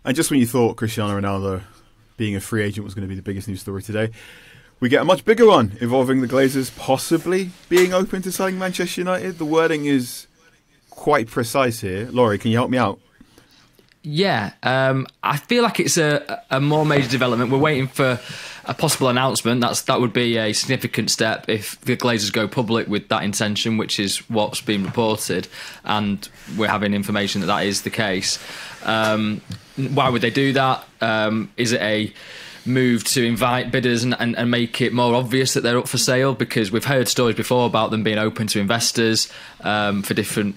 And just when you thought Cristiano Ronaldo being a free agent was going to be the biggest news story today, we get a much bigger one involving the Glazers possibly being open to selling Manchester United. The wording is quite precise here. Laurie, can you help me out? Yeah, I feel like it's a more major development. We're waiting for a possible announcement. That would be a significant step if the Glazers go public with that intention, which is what's been reported, and we're having information that is the case. Why would they do that? Is it a move to invite bidders and make it more obvious that they're up for sale? Because we've heard stories before about them being open to investors for different,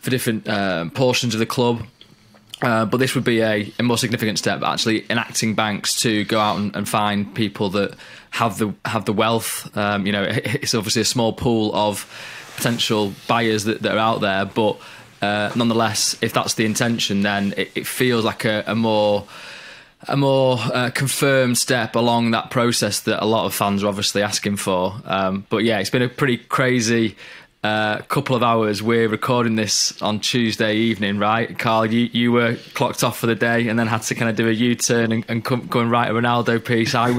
for different portions of the club. But this would be a more significant step, actually enacting banks to go out and find people that have the wealth. It's obviously a small pool of potential buyers that are out there, but nonetheless, if that's the intention, then it feels like a more confirmed step along that process that a lot of fans are obviously asking for. But yeah, it's been a pretty crazy couple of hours. We're recording this on Tuesday evening, right? Carl, you were clocked off for the day and then had to kind of do a U-turn and go and write a Ronaldo piece. I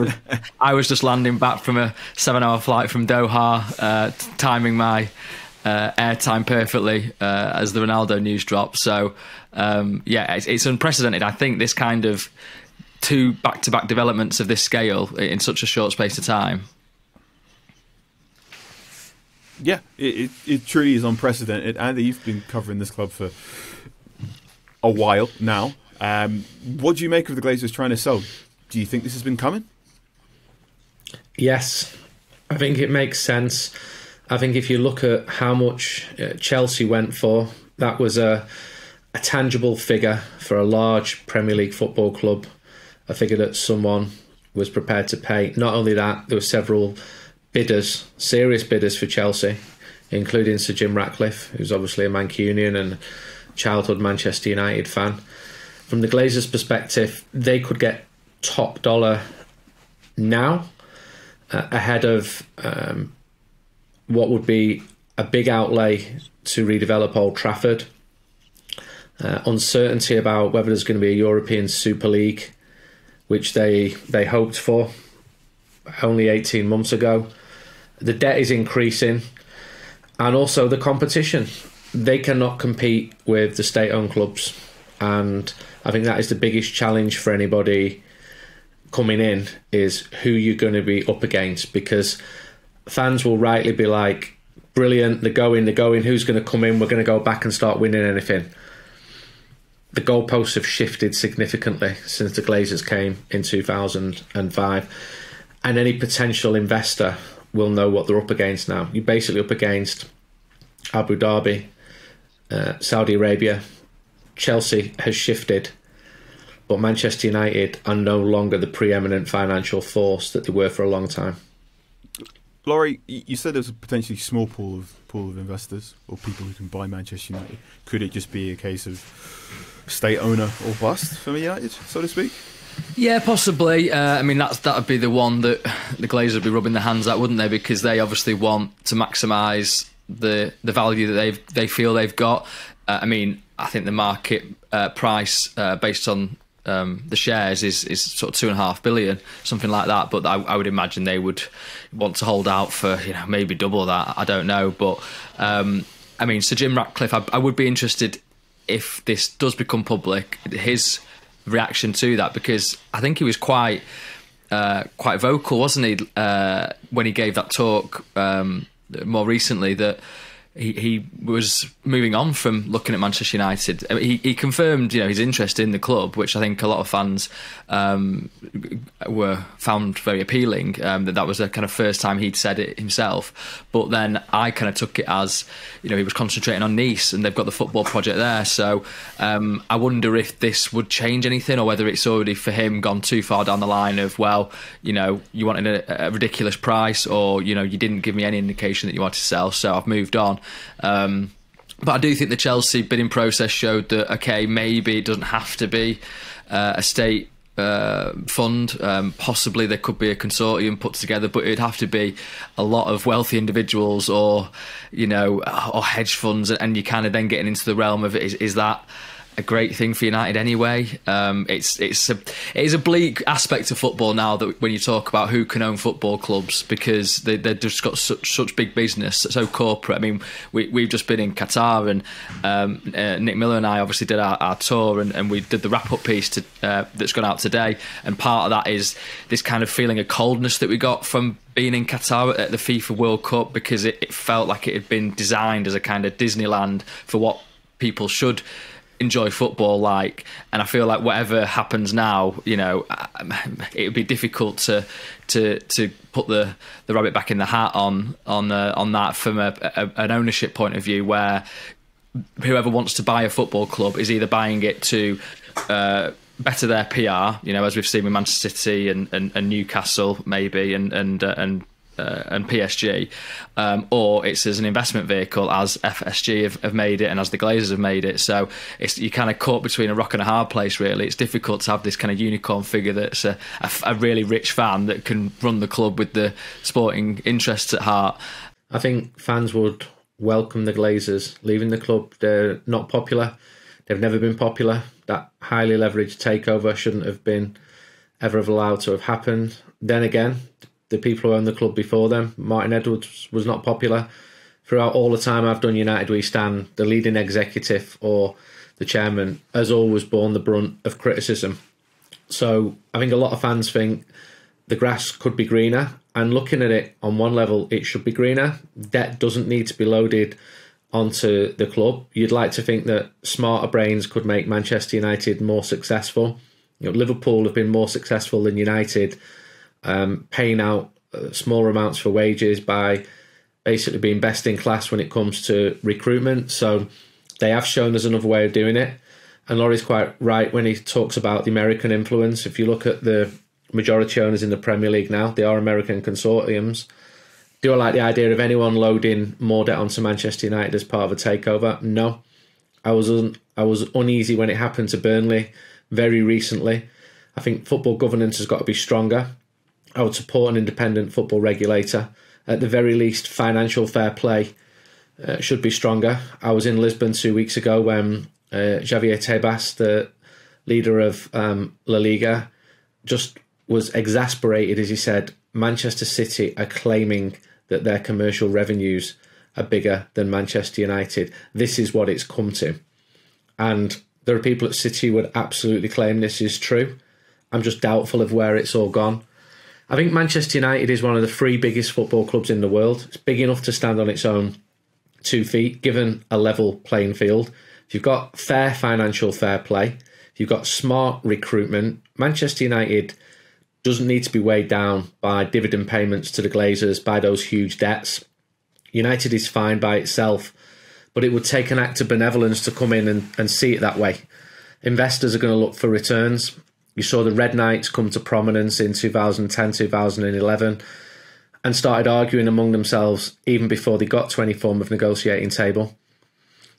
was just landing back from a 7-hour flight from Doha, timing my airtime perfectly as the Ronaldo news dropped. So it's unprecedented. I think this kind of two back-to-back developments of this scale in such a short space of time. Yeah, it truly is unprecedented. Andy, you've been covering this club for a while now. What do you make of the Glazers trying to sell? Do you think this has been coming? Yes, I think it makes sense. I think if you look at how much Chelsea went for, that was a tangible figure for a large Premier League football club, a figure that someone was prepared to pay. Not only that, there were several bidders, serious bidders for Chelsea, including Sir Jim Ratcliffe, who's obviously a Mancunian and childhood Manchester United fan. From the Glazers' perspective, they could get top dollar now, ahead of what would be a big outlay to redevelop Old Trafford. Uncertainty about whether there's going to be a European Super League, which they hoped for only 18 months ago. The debt is increasing, and also the competition. They cannot compete with the state-owned clubs, and I think that is the biggest challenge for anybody coming in, is who you're going to be up against, because fans will rightly be like, brilliant, they're going, who's going to come in, we're going to go back and start winning anything. The goalposts have shifted significantly since the Glazers came in 2005, and any potential investor will know what they're up against now. You're basically up against Abu Dhabi, Saudi Arabia. Chelsea has shifted, but Manchester United are no longer the preeminent financial force that they were for a long time. Laurie, you said there's a potentially small pool of investors or people who can buy Manchester United. Could it just be a case of state owner or bust for United, so to speak? Yeah, possibly. That would be the one that the Glazers would be rubbing their hands at, wouldn't they? Because they obviously want to maximise the value that they feel they've got. I think the market price based on the shares is sort of 2.5 billion, something like that. But I would imagine they would want to hold out for maybe double that. I don't know, but Sir Jim Ratcliffe, I would be interested if this does become public, his reaction to that, because I think he was quite vocal, wasn't he, when he gave that talk more recently, that he was moving on from looking at Manchester United. He confirmed, his interest in the club, which I think a lot of fans found very appealing. That was the kind of first time he'd said it himself. But then I kind of took it as, he was concentrating on Nice, and they've got the football project there. So I wonder if this would change anything, or whether it's already for him gone too far down the line of, you wanted a ridiculous price, or you didn't give me any indication that you wanted to sell, so I've moved on. But I do think the Chelsea bidding process showed that, okay, maybe it doesn't have to be a state fund. Possibly there could be a consortium put together, but it'd have to be a lot of wealthy individuals or hedge funds, and you kind of then getting into the realm of is that a great thing for United anyway? It is a bleak aspect of football now that when you talk about who can own football clubs, because they've just got such big business, so corporate. I mean, we've just been in Qatar, and Nick Miller and I obviously did our tour, and we did the wrap-up piece that's gone out today, and part of that is this kind of feeling of coldness that we got from being in Qatar at the FIFA World Cup, because it felt like it had been designed as a kind of Disneyland for what people should enjoy football like. And I feel like whatever happens now, it would be difficult to put the rabbit back in the hat on that from an ownership point of view, where whoever wants to buy a football club is either buying it to better their PR, as we've seen with Manchester City and Newcastle maybe and PSG, or it's as an investment vehicle, as FSG have made it and as the Glazers have made it. So you're kind of caught between a rock and a hard place, really. It's difficult to have this kind of unicorn figure that's a really rich fan that can run the club with the sporting interests at heart. I think fans would welcome the Glazers leaving the club. They're not popular. They've never been popular. That highly leveraged takeover shouldn't have been ever allowed to have happened. Then again, the people who owned the club before them, Martin Edwards, was not popular. Throughout all the time I've done United We Stand, the leading executive or the chairman has always borne the brunt of criticism. So I think a lot of fans think the grass could be greener, and looking at it on one level, it should be greener. Debt doesn't need to be loaded onto the club. You'd like to think that smarter brains could make Manchester United more successful. Liverpool have been more successful than United, paying out smaller amounts for wages by basically being best in class when it comes to recruitment. So they have shown there's another way of doing it. And Laurie's quite right when he talks about the American influence. If you look at the majority owners in the Premier League now, they are American consortiums. Do I like the idea of anyone loading more debt onto Manchester United as part of a takeover? No. I was uneasy when it happened to Burnley very recently. I think football governance has got to be stronger. I would support an independent football regulator. At the very least, financial fair play should be stronger. I was in Lisbon 2 weeks ago when Javier Tebas, the leader of La Liga, just was exasperated as he said, Manchester City are claiming that their commercial revenues are bigger than Manchester United. This is what it's come to. And there are people at City who would absolutely claim this is true. I'm just doubtful of where it's all gone. I think Manchester United is one of the 3 biggest football clubs in the world. It's big enough to stand on its own 2 feet, given a level playing field. If you've got fair financial fair play, if you've got smart recruitment, Manchester United doesn't need to be weighed down by dividend payments to the Glazers, by those huge debts. United is fine by itself, but it would take an act of benevolence to come in and see it that way. Investors are going to look for returns. You saw the Red Knights come to prominence in 2010, 2011 and started arguing among themselves even before they got to any form of negotiating table.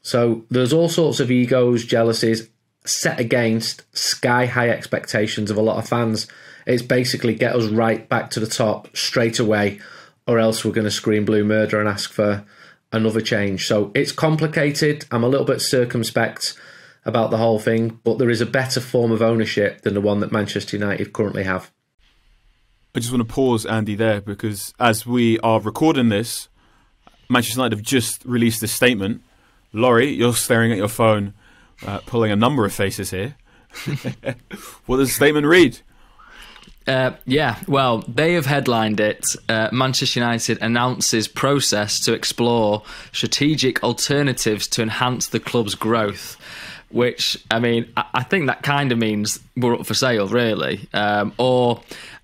So there's all sorts of egos, jealousies set against sky-high expectations of a lot of fans. It's basically get us right back to the top straight away, or else we're going to scream blue murder and ask for another change. So it's complicated. I'm a little bit circumspect about the whole thing, but there is a better form of ownership than the one that Manchester United currently have. I just want to pause, Andy, there, because as we are recording this, Manchester United have just released this statement. Laurie, you're staring at your phone, pulling a number of faces here. What does the statement read? Well, they have headlined it, Manchester United announces process to explore strategic alternatives to enhance the club's growth. Which, I mean, I think that kind of means we're up for sale, really.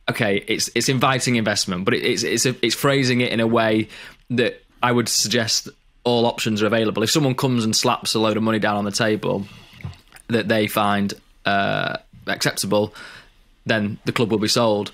It's inviting investment, but it's phrasing it in a way that I would suggest all options are available. If someone comes and slaps a load of money down on the table that they find acceptable, then the club will be sold.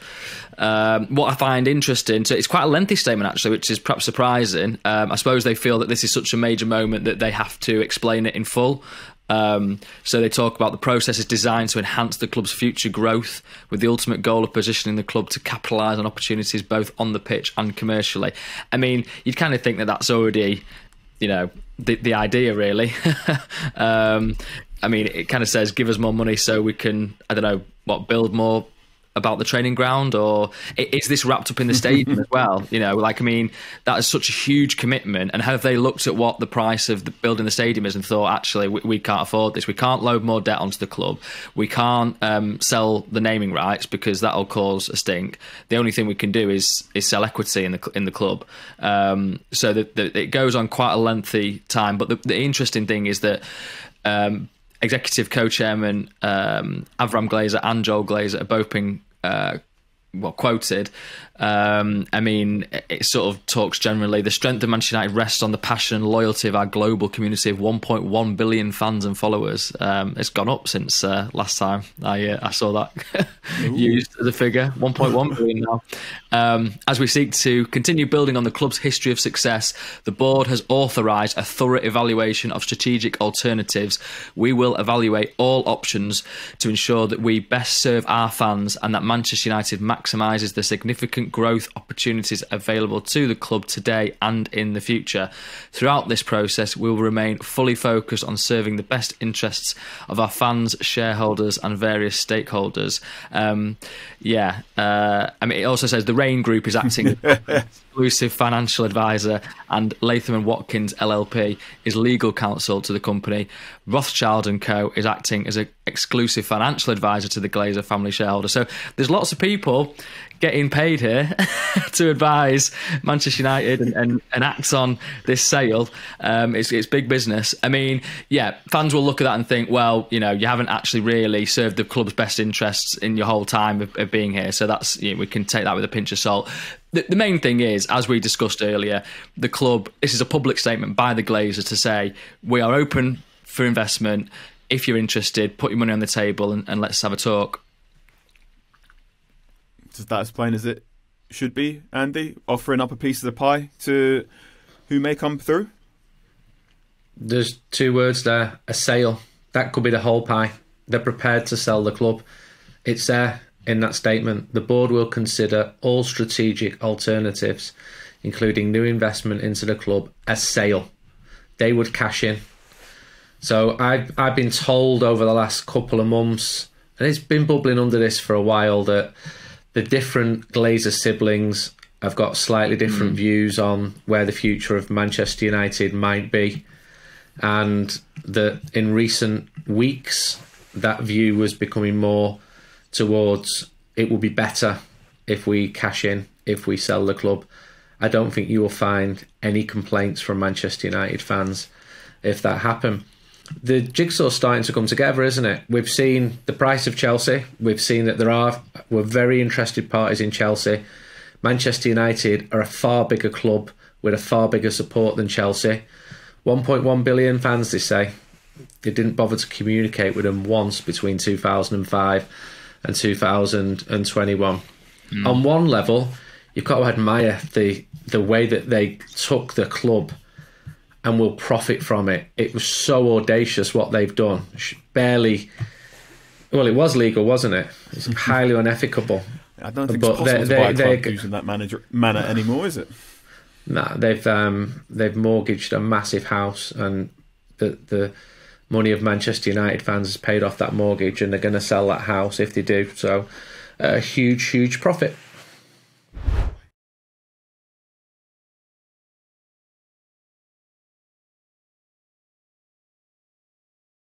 What I find interesting, so it's quite a lengthy statement actually, which is perhaps surprising. I suppose they feel that this is such a major moment that they have to explain it in full. So they talk about the process is designed to enhance the club's future growth, with the ultimate goal of positioning the club to capitalise on opportunities both on the pitch and commercially. I mean, you'd kind of think that that's already, the idea, really. I mean, it kind of says, give us more money so we can, build more about the training ground, or is this wrapped up in the stadium as well? That is such a huge commitment. And have they looked at what the price of building the stadium is and thought, actually, we can't afford this. We can't load more debt onto the club. We can't sell the naming rights because that'll cause a stink. The only thing we can do is sell equity in the club. So that it goes on quite a lengthy time. But the interesting thing is that executive co-chairman Avram Glazer and Joel Glazer are both being quoted. It sort of talks generally. The strength of Manchester United rests on the passion and loyalty of our global community of 1.1 billion fans and followers. It's gone up since last time I saw that used as a figure. 1.1 billion now. As we seek to continue building on the club's history of success, the board has authorised a thorough evaluation of strategic alternatives. We will evaluate all options to ensure that we best serve our fans and that Manchester United maximises the significant growth opportunities available to the club today and in the future. Throughout this process, we will remain fully focused on serving the best interests of our fans, shareholders and various stakeholders. It also says the Rain Group is acting as exclusive financial advisor, and Latham & Watkins LLP is legal counsel to the company. Rothschild & Co is acting as an exclusive financial advisor to the Glazer family shareholder. So there's lots of people getting paid here to advise Manchester United and act on this sale. It's big business. I mean, fans will look at that and think, well, you haven't actually really served the club's best interests in your whole time of being here. So that's, we can take that with a pinch of salt. The main thing is, as we discussed earlier, the club, this is a public statement by the Glazers to say, we are open for investment. If you're interested, put your money on the table and let's have a talk. Does that explain as it should be, Andy? Offering up a piece of the pie to who may come through? There's two words there, a sale. That could be the whole pie. They're prepared to sell the club. It's there in that statement. The board will consider all strategic alternatives, including new investment into the club, a sale. They would cash in. So I've been told over the last couple of months, and it's been bubbling under this for a while, that the different Glazer siblings have got slightly different views on where the future of Manchester United might be. And that in recent weeks, that view was becoming more towards it will be better if we cash in, if we sell the club. I don't think you will find any complaints from Manchester United fans if that happened. The jigsaw's starting to come together, isn't it? We've seen the price of Chelsea. We've seen that we're very interested parties in Chelsea. Manchester United are a far bigger club with a far bigger support than Chelsea. 1.1 billion fans, they say. They didn't bother to communicate with them once between 2005 and 2021. On one level, you've got to admire the way that they took the club and will profit from it. It was so audacious what they've done. It was legal, wasn't it? It's highly unethical. I don't think it's possible to buy a club using that manner anymore, is it? No, they've mortgaged a massive house, and the money of Manchester United fans has paid off that mortgage, and they're going to sell that house if they do. So, a huge, huge profit.